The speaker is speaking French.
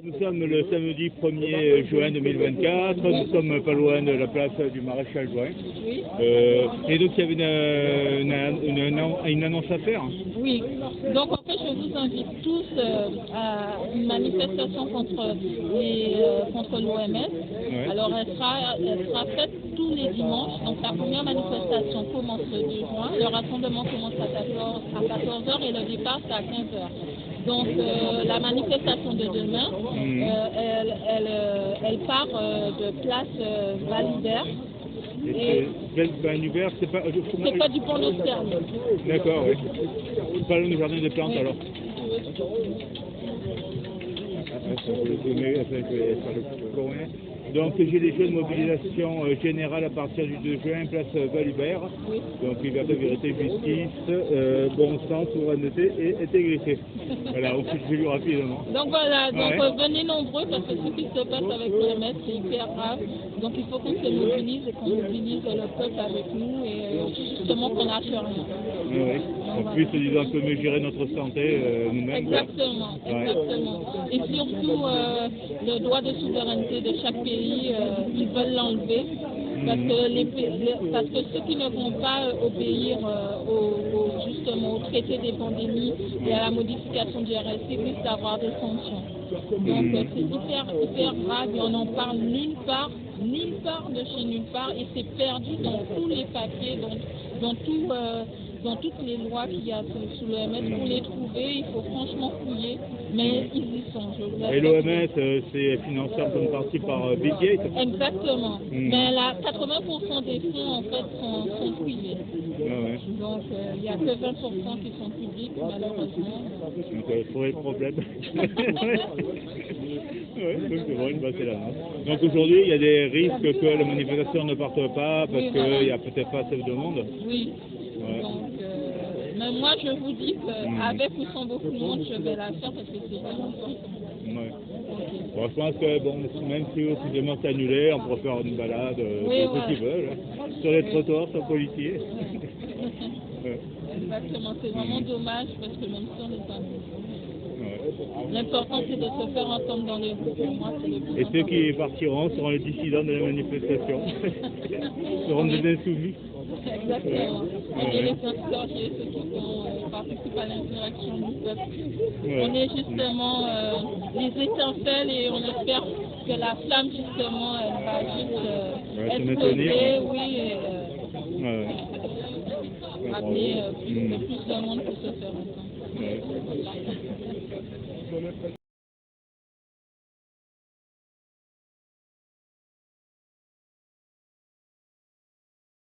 Nous sommes le samedi 1er juin 2024, nous sommes pas loin de la place du Maréchal Juin. Oui. Et donc il y avait une annonce à faire. Oui, donc en fait je vous invite tous à une manifestation contre l'OMS. Ouais. Alors elle sera faite tous les dimanches. Donc la première manifestation commence le 2 juin, le rassemblement commence à 14h et le départ c'est à 15h. Donc la manifestation de demain, elle part de place Val-Hubert. Et Val-Hubert, c'est pas du pont d'Austerlitz. D'accord, oui. C'est pas loin du jardin des plantes, oui. Alors. Donc j'ai des jeux de mobilisation générale à partir du 2 juin, place Val-Hubert. Oui. Donc liberté, vérité, justice, bon sens, souveraineté et intégrité. Voilà, au plus de rapidement. Donc voilà, donc venez nombreux parce que ce qui se passe avec l'OMS c'est hyper grave. Donc il faut qu'on se mobilise et qu'on mobilise le peuple avec nous et justement qu'on lâche rien. Oui, en plus disons un peu mieux gérer notre santé nous-mêmes. Exactement, exactement. Et surtout le droit de souveraineté de chaque pays, ils veulent l'enlever parce que ceux qui ne vont pas obéir justement au traité des pandémies et à la modification du RSI risquent d'avoir des sanctions. Donc c'est hyper grave et on n'en parle nulle part de chez nulle part et c'est perdu dans tous les papiers, dans toutes les lois qu'il y a sous l'OMS. Pour les trouver, il faut franchement fouiller, mais ils y sont. Et l'OMS, c'est financé en bonne partie par Bill Gates. Exactement. Mais là, 80% des fonds en fait sont privés. Donc il n'y a que 20% qui sont publics, malheureusement. Donc il faudrait le problème. Donc c'est bon, c'est l'annonce. Donc aujourd'hui, il y a des risques que la manifestation ne parte pas parce qu'il n'y a peut-être pas assez de monde. Oui. Donc, mais moi je vous dis qu'avec ou sans beaucoup de monde, je vais la faire parce que c'est vraiment important. Ouais. Bon, je pense que bon, même si officiellement c'est annulé, on pourrait faire une balade, ceux qui veulent, sur les trottoirs, sans policiers. Exactement, c'est vraiment dommage parce que même si on n'est pas l'important c'est de se faire entendre dans les rues. Pour moi, c'est le plus important. Et ceux qui partiront seront les dissidents de la manifestation, seront des insoumis. Exactement. On est les insurgés, ceux qui participent à l'insurrection du peuple. On est justement les étincelles et on espère que la flamme justement elle va juste exploser, oui, et amener plus de monde pour se faire entendre.